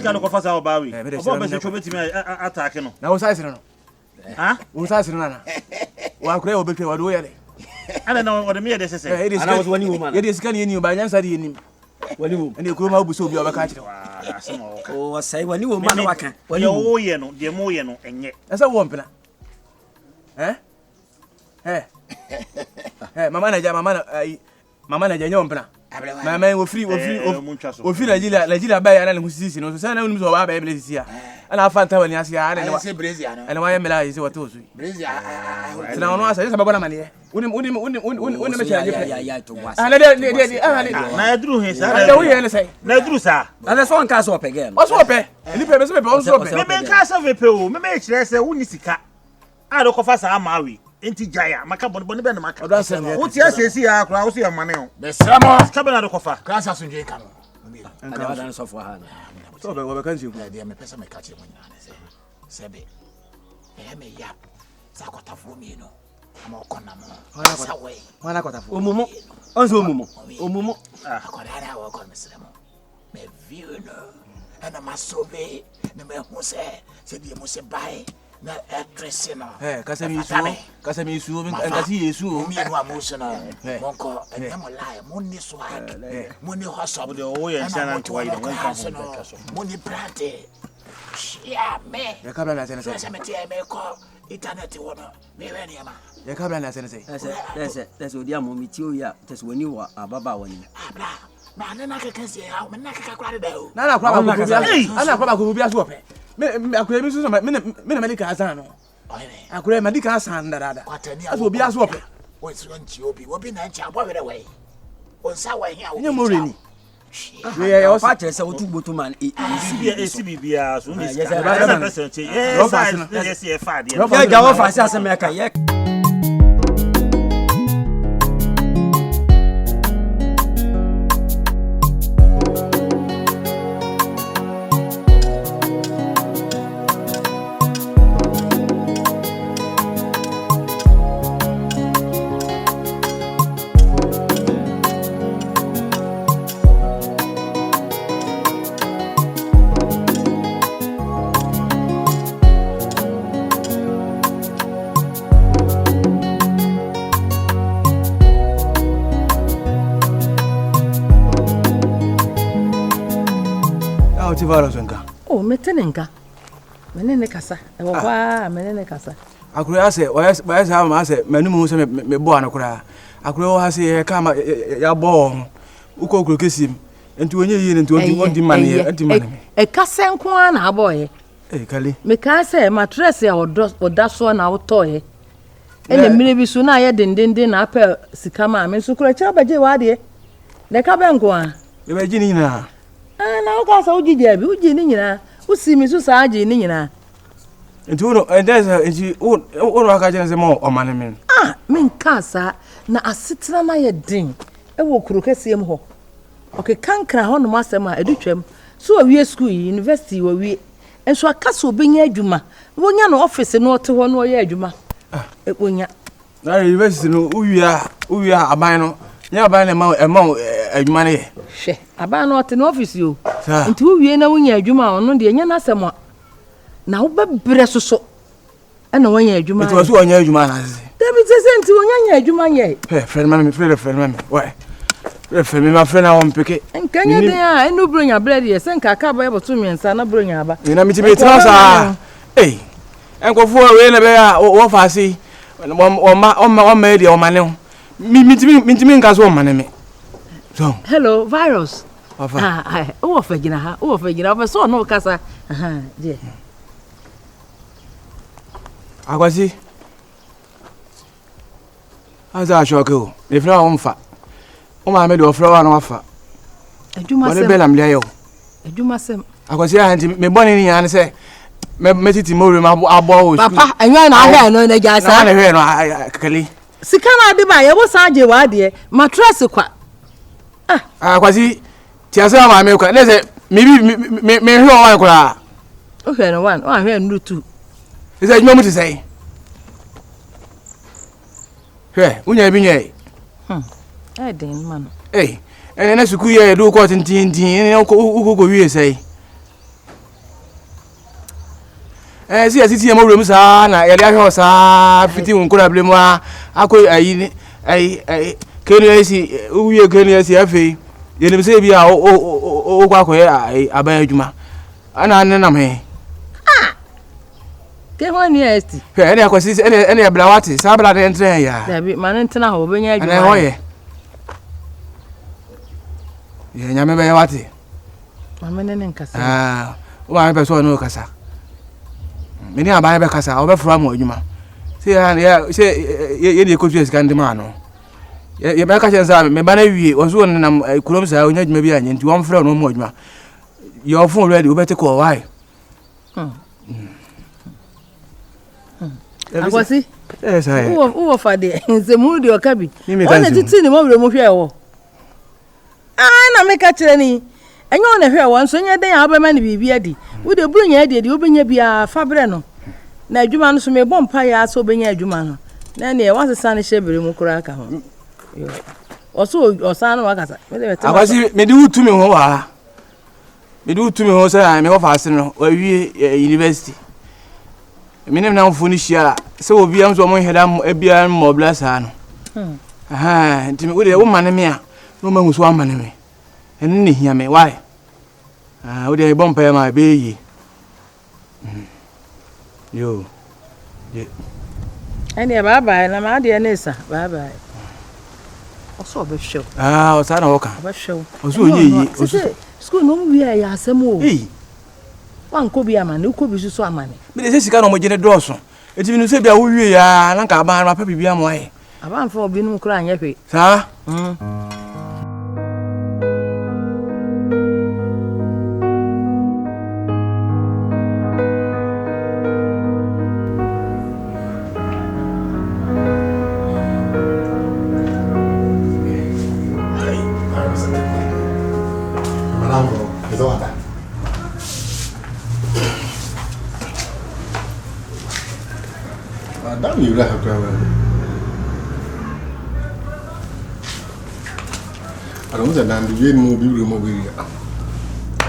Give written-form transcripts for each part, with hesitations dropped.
sika no kofa sa obawi obo be se chobeti me attack no na wo size no ha wo size no na wa kure obetwe wa do yele ana na wo de me de sese ana wo wani wo man ye de sika ne ni ba nyansa de ni wani wo ene kuro ma obuso obi obaka kire o sai wani wo man waka wani wo ye no de mo ye no enye esa wo mpena mama na ja mama na ja nyo mpena mama wo free Nigeria ba ya na le sisi no so sana unu so ba ba bele sisi a ana fanta wani asia ana se Brazil no ana wa ya mela ise wato so Brazil sana ono asa yesa babona mane uni me cha ya to was ana de na edru he sa na wo ye ne sai na edru sa ana so nka so pege o so pe ni pe be so pe on so pe me nka sa ve pe o me kire se woni sika a do kofa sa amawi enti jaya maka bonbon be na maka wo ti asesi ya akra wo se ya mane o be sramo ka be na do kofa klasa sunje kan ana wadan so fo ha so be wo be kan ji ku de me pesa me ka che mo nyana se sebe me ya sa kwatafo mi no ama okona mo sa we wala kwatafo omumo onzo omumo akoda na wo kon mesramo me viuno ana masobe ne me huse se die mo se bai na actress no kasami isu ngati yesu mi no amuso na monko enemo lie moni swag moni hoso de o ye nsana ntwa ide wonka moni brate ya me ya kabla na tena se me tie me ko internet wono me we ne ma ya kabla na tena sai ese odi amomi ti o ya tes woni wa ababa woni abla na na kekense ya me na kekakura de o na kwa ba ko bia ana kwa ba ko bia so pe me akure mi so me medika asan no akure medika asan dada aso obi aso pe o si nchi obi na nchi abo were we o nsa wa hia o nye moreni ya o fa tere se otu gboto man esi bibia so ni sika yes ye fa de ya jawo fa se asem ya ka ye oh metenenka menene kasa e wo kwa menene kasa akure ase wa sa ma ase manumu se me bo anakura akure wo ha se ka ma ya bo uko okuro kesim enti onye yi ne enti ondi mane enti mane e kasa nko na aboye kali me ka se mattress ya oda so na wotoye ene mire bi so na ye dendende na apel sika ma me so kura cha baje wa de le ka benko a e ba ji ni na na uka sa ujije bi uji ni nyina usimi su sa aji ni nyina enti uno ndeza enti uno aka jena se mo o mane men men kasa na asetena na ye din e wo kuro kesiem ho okay kankra ho no masem a edutwam so awie school university wo wie enso akasa obenya adwuma wonya no office no ote ho no ye adwuma eponya na university no uwia aban no nya aban na ma adwuma ne ye hwe aban no ote no office yo nti uwie na wonya adwuma ono de nya na asem na wo bebre soso na wonya adwuma nti waso wonya adwuma na se David says nti wonya adwuma ye friend mami why friend me ma friend na won peke nkanya de a enu bronya bread ye se nka aka ba ye boto miensa na bronya aba ina mi ti be tra sa enkofo we na be a wo fa si o ma e de o mane mi ti nka so o mane me so hello virus ofa o fa gina o so no kasa je akwasi aza shoko le fra on fa o ma me do fra wa no afa adwuma sem woni belam le ayo adwuma sem akwasi anti me boni ni yan se me titi mo re ma abo o papa enwa na ahia no na jasa na hwe no kakali sika na de ba ye wo sa je wa de mattress kwa akwasi ti asa ma me kwa le se me hwe o wa kwa o hwe no one o hwe no two is adwuma mu ti sai hwe unya bi nyai den man ene na suku ye do ko tintin ene ko wie sai si asiti mo wrem sa na ye ahwe sa fiti nkura blemu akọ ayi kenu esi uwie kenu esi afi ye nim se bia o kwa koye aban adwuma ana nenam he ke ho ni esti ene akwasi ene ya blawati sa bla de entre ya dabi man ntena ho benya adwuma ene hoye ye nyame be wati mama nene nkasa o ma be so no kasa meni aban be kasa o be fura mo adwuma se ya se ye de ko tues kan de ma no ye be ka chensa me ba na wie o so nam kurom sa onya adwuma bi anya nti won fura no mo adwuma your phone ready o be te ko why akwasi yes I wo fa de nze mu de okabi ona titi ni mo wure mo hwe wo na me ka kire ni enye ona hwe wo nso nye den abema ni bibi adi wo de buru nya adi wo benya bia fabre no na adwuma no so me bom pa ya so benya adwuma no na ne wa sesa ne shebere mu kura aka ho oso osan no wakasa me de beta akwasi me di utumi ho wa me di utumi ho say me ho fa ase no wa wie university minim na mfuni shia se obi am so mo heda ebia mo blasa no ntimi wo de wo mane me a no ma huso amane me enne ne hia me why wo de bom pa ma be yi yo ye ene bye na ma de nesa bye oso be show o sa na wo ka be show oso oye oso school no mu ya ya asem o wan ko bi amane ko bi suso amane me de sika no mo gene doso eti bi no se bia wo wie ya na ka ba ma pa bibia mo aye aban fo obi no kura anya hwe sa Madam, you have to I don't know the movie.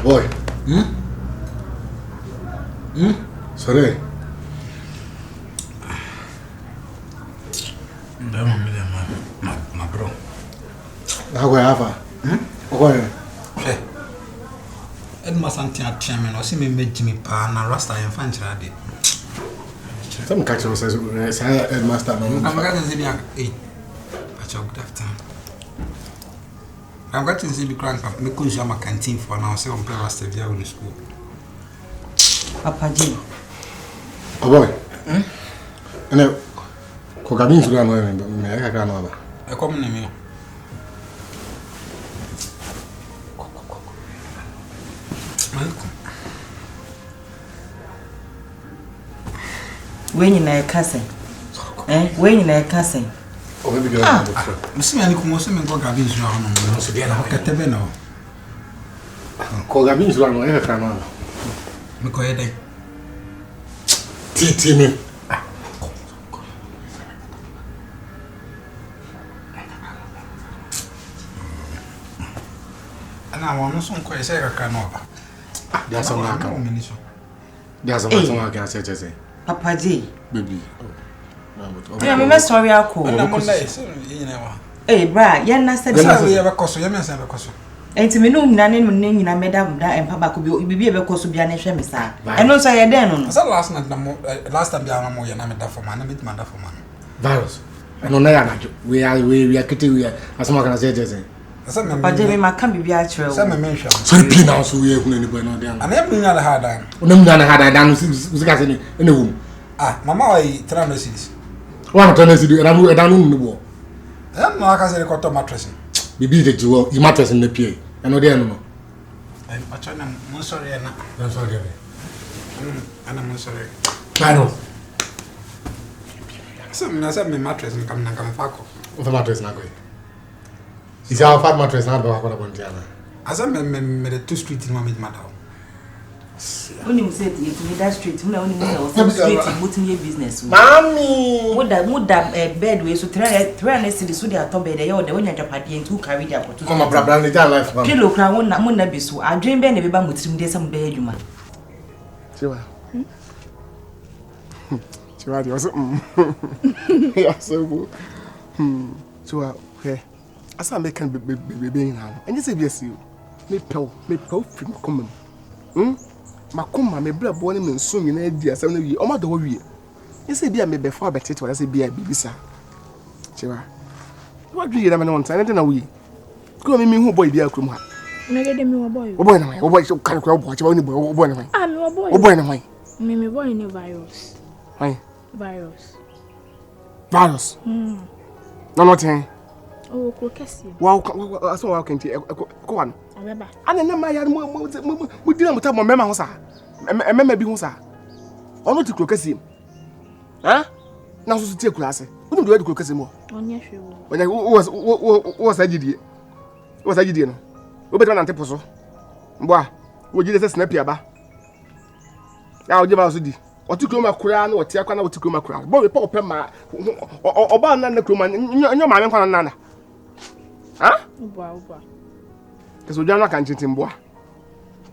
Boy. Sorry. My bro. How go have okay. Edma Santia chairman or see me Jimmy Pan and Rasta and Fanchadi. Some catcher says, Headmaster. I'm going to see me at 8. At your good afternoon. I'm going to see me crank up. Me could jam a canteen for now. Say on Rasta via in school. Papa G. Oh boy. And then, Cogabin to run away, but me, I can't know. I come in me. When you na cousin. When you na cousin. Oh, maybe go on. You see, I come also go Gabin to run on. So, yeah, I can't tell no. Cogabin to run away, I can't know. Me go ahead. Titi. And I want some quite say I can't know. There's some I can. There's some I can say. Papa G. Baby. Yeah, me sorry I call. Bra, ya na said we have a cost, you may say a cost. Enti me no nyina ne nyina medam da empa ba ko bi e be koso bia ne hwe me sa eno so ye den no so last night last time bia mo ye na me da for man na me da for man virus eno na ya na we are kiti we asoma kana say say so me pa je me maka bi bia kire so me menhwa so pin now so we ehunu ni boy no dey ana em nya la hada onam nya na hada dan usika say ni ene wum mama wa yi try no series wa to na sidi edan no ni bo em no aka say ko to mattress bibi de jiwo i mattress na pie eno dey no I try na mo sorry na I'm sorry ana mo sorry claro so me mattress kam na kam fa ko o mattress na ko is our fat mattress na ba ko na bontiana asa me the two street no me madam oni mo say ti that street mo na oni mo na street mutin ye business mami muda bed we so 300 cities so dey atop bed ye o de onya japade ntu carry dia ko to come bra bra ni ja life man kilo kra mo na bi so adwen be na be ba mutirim de sam be adwuma siwa Chiwadi also yeah so so okay asa make can be now and you say yes you me pel film come makoma me bra bo ne me nso nyina di asem na wi o ma do wi you say bia me be for betet wala say bia bibisa chiwa what do you na me no ntan na wi ko me hu boy bia krum ha me get me boy na boy so kan ko boy chiwa ni boy na mai ah me boy o boy na mai me boy ni virus mai virus no nothing oh ko kesi wow so wow kan ti ko wan abeba ana na ma ya mo dina mo ta mo mema ho sa mema bi ho sa ono ti kro kesi ha na so ti ekura ase onu do kro kesi mo onye hwewo onya wo sa gidie no wo beto na nte poso mbo a wo gide se snap ya ba ya o je ba so di otikro ma kura na otia kwa na otikro ma kura bo we pa ope ma oba na kro ma nyo ma me kwa na ha oba keso jana kan chintin boa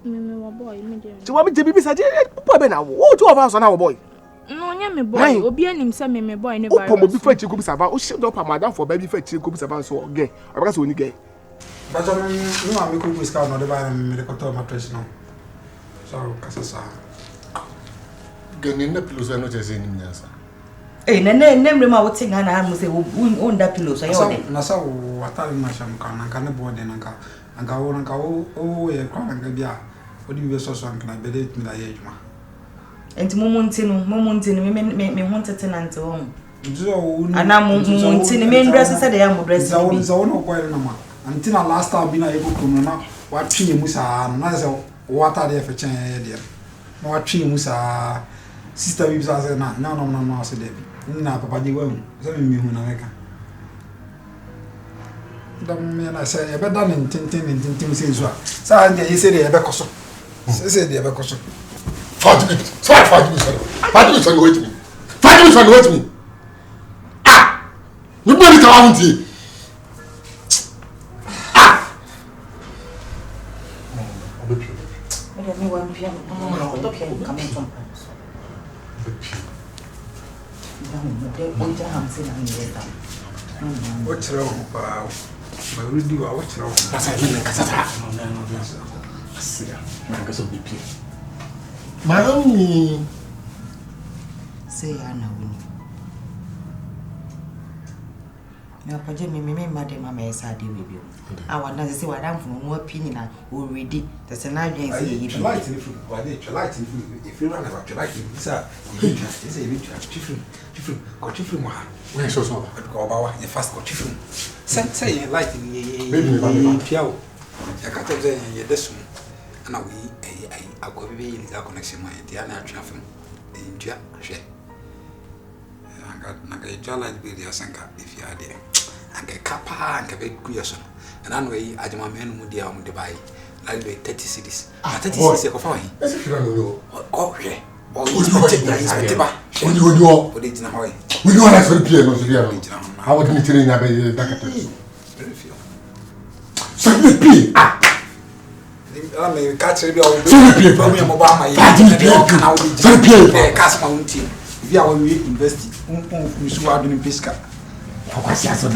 me boy me dey ti wa bi je bibi sa je po be na wo tu oba so na wo boy no nya me boy obi anim se me boy ne virus o po mo bi fa chi ko bi sa ba o she do pa madam for baby fa chi ko bi sa ba so ge abaka so ni ge ba jo no am ko ku ska no de ba me de ko to mattress no so kasasa genin na pillow so no je se ni nyasa nemre ma wote ngana ha mo se wo nda pillow so yo de na sa watari ma sham kan na kan bo de na ka o ye kwa na bia odi bi so so kan be de mi da ye juma enti mo montino me hontete nante ho njo ana mo montino me dress se de ya mo dress bi za no ko na ma antina last time bi na ye ko kunu na wa twinye mu sa na se water de fe chen ye de na wa twinye mu sa sister bi sa se na no se de bi na papa je wa mu se mi hu na meka dam me na se e be da ni tintin se zo sa ande ye se de e be koso se de e be koso 5 minutes wait me ah you body ka wa nti me wa mpia mo to pia ka me tom de o ja ham se na ni da o chira o pa ma rudi wa o chira o pasa ni kasata no asiya na ka so bipi mami se ana wini na paje me made mama esa de we bi awa na se wadam funu no apini na o ready te se na dwen se yi bi light ni fu wa de light ni fu if you run about light ni sa is a bit chifru ko chifru mo ha we so ko ba wa ye fast ko chifru say light ni baby piao ya ka te ye desu na we ai agobi be ni za connection mo dia na atwa fam ndia hwe na ga jala be dia sanka if you are there anga kapa anga be kuyaso na no yi ajama me no mu dia mu de bai na be 30 cities 30 cities ko fa wa hi ese fira no ko hwe o yi ba o de jina hoy we know na so pie no so dia no how would you train na be dakata so be pie ah me catch bi o be from your mobile my canal di customer unti via we invest musu aduni pesca kwasi aso de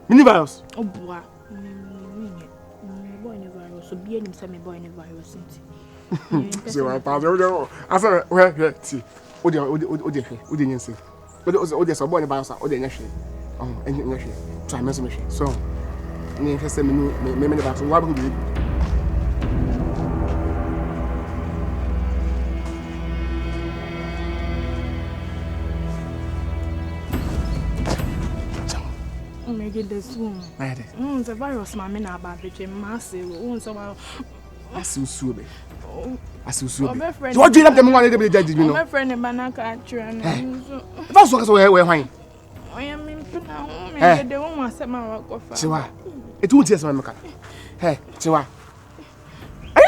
mini virus obua me boy ne virus obi anim se me boy ne virus nti se wa pa o asa we ti o de nyense o de so boy ne virus o de nyehwe enye hwe try me so me hwe so ni hwese me ne virus wa bu bi get this one. The virus, my men are bad, which is massive. Asusu be. Asusu be. What do you have them one day judge me no? My friend Banaka train. That's what we wine. I am in Puna. They won't accept my work of. Chiwa. It won't yes my meka. Hey, Chiwa. I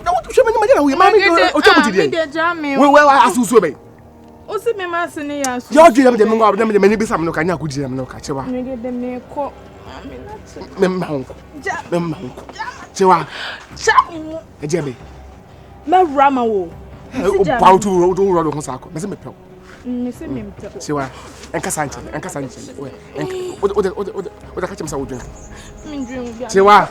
want to show me we mommy o chomo ti dey. We asusu be. O se me ma se ne ya so. Yo dwem dem ngo dem me ni bi sam no ka nya ko dwem no ka Chiwa. Me de me ko. Me na te. Me ma honko. Chiwa. Chami. Ejebe. Me rama wo. Bow to road on Sako. Miss me. Miss him. Siwa, and Cassanche, and Cassanche. What the catch him so drink? Siwa.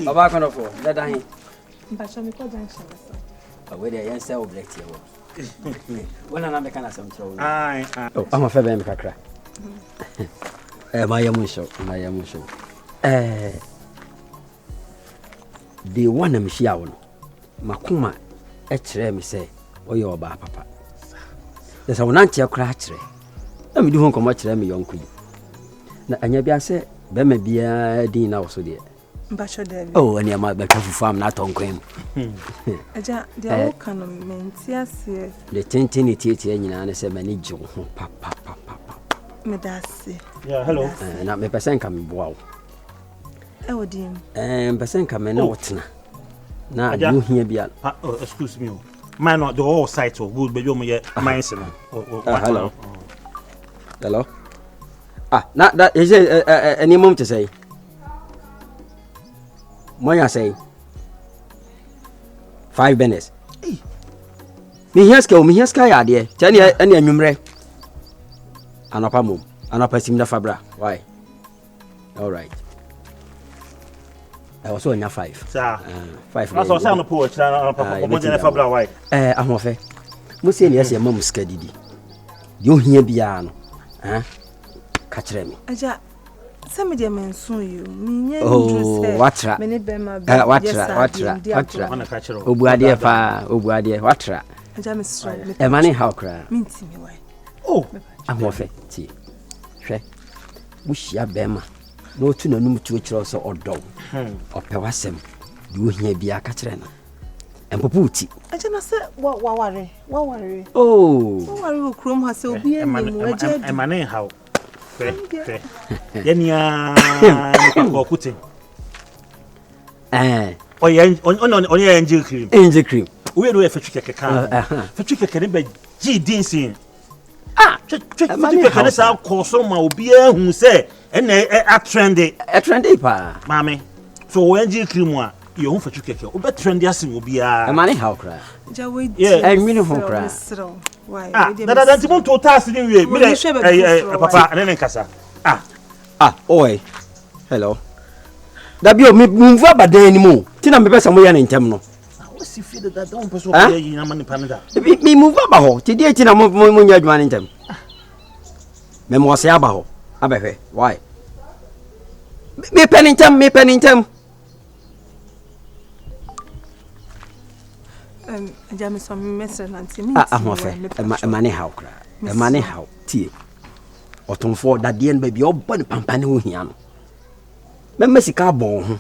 Baba kan for that I But me ko junction so. We dey answer object here. When am can some trouble. Aye. Oh, I'm a fair me kakra. My yamusho. The one am shia wono. Makuma e kire me say oye oba papa. Yes, I want to cry kire. Na me di ho nkomo kire me yonku. Na anya bia say be ma bia din na wo so de. Oh, and my better farm not on cream. Aja, the old canon means yes, the tintinity and say many Joe, papa. Medasi. Yeah, hello. Not me person coming wow. Oh, dear. And person coming out now. You hear be excuse me. Man, not the whole site of good, but you're my hello. Hello. Ah, not that is any moment to say. Moya say 5 minutes. Me here ska ya de. Tani ene anwumre. Anopa mum. Anopa simda fabra. Why? All right. I was on 5. Sir. 5. That's what say no poach na anopa mo je fabra why? Ahofe. Mo say ne yesi mam ska didi. Yo hia bia no. Ka kire me. Aja some de menso you me watra me ne be ma be watra obuade fa obuade watra aja me so e mane how kra minti me why amofe ti hwe buhia be ma no tu nanum tu kire so odo ope wasem de ohia bia ka kire na empopo uti aja na se waware waware okrom ha se obi enimu aja e mane how Yenia Kokutin. On your angel cream. Angel cream. We do a fetchike can. Fetchike can be G dancing. Fetchike can say Kosoma will be who say, and a trendy pa. Mammy. So angel cream one, you won't fetchike. But trendy as will be a money how cry. Yeah, I mean, home cry. Why? That want to task in you. Papa, and then Casa. Oi. Hello. That be me move ba dan anymore. Tina me person mo ya ntem no. What's if you that don't person here in money Canada. Me move ba ho. Ti dey tina mo nya adwuma ntem. Me mo se aba ho. Abehwe. Why? Me penintem. Jam some message nanti me. Money how cry. Money how tie. Otonfo dade en baby obon pampane ho hia no. Memma sika bon ho.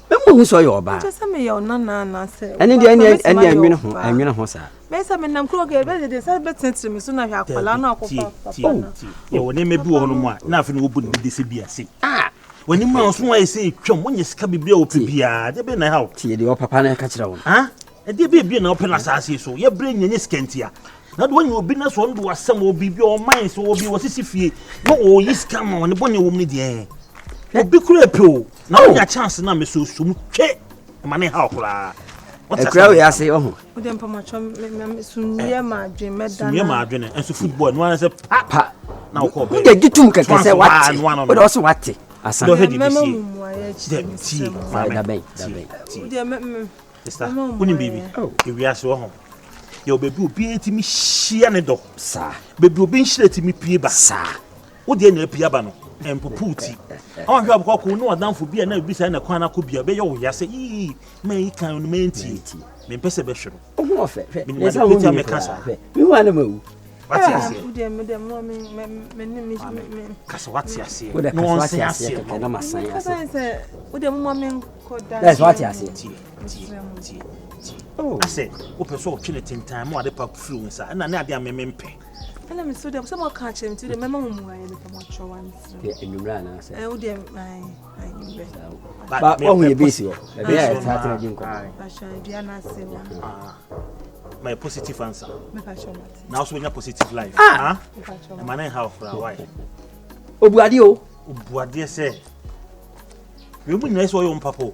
Memma hu so yo ba. Just me yo na say. Ene de ene anwene ho sa. Me say me nam kro ge be de say betentre me so na hwa akwala na akofa papa. Ye woni me bi wo no mo a na afi no wo bu ne de se bi ase. Woni ma so wa ese twom wonye sika bibia wo pe bia de be na ha. Tie de o papa na ka kire wo. E de bi na open asase so ye bre nyenye skentia. Na do when you be na so ndo asem obi bi o mind so obi wo sisi fie no o yi scam on bone wo mni de obi kura pe o na onya chance na me so sum twe ma ne ha okura ekura we ase ohu o dem pa ma chom me sunye ma adwen medana sunye ma adwen enso football no an say pa na wo ko be de gitum keke say what o do so what asan do hedi bi si da ben sister uni bibi e wi ase wo ho yo bebi obi etimi hia ne do sa bebi obi nhire timi pie ba sa wo de na pie ba no empoputi on hwa bko ko no adamfo bia na bi sa na kwan na ko bia be yo wo ya se yi man kan no menti me pese be hwero o ho fe me sa wo me kasa mi wa na mawu What's your say? Cause what's your say? No one says no my sign. That's what you say. Oh, I say, open so opportunity in time, what the pop fluence, and I never mempe. And I'm so some more catch him to the memo who I become much once. And you ran, I said, oh, dear, but what will you be so? Yes, my positive answer. Now, so your positive life. Man, I have for a wife. Oh, Buadio, what dear say? We will not saw your papa.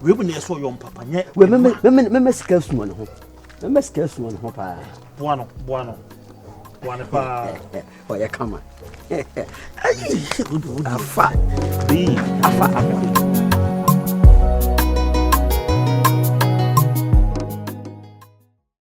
We will not saw your papa. Remember, scarce one. Remember, scarce one. Buono. Oh, yeah, come on. Be a fat.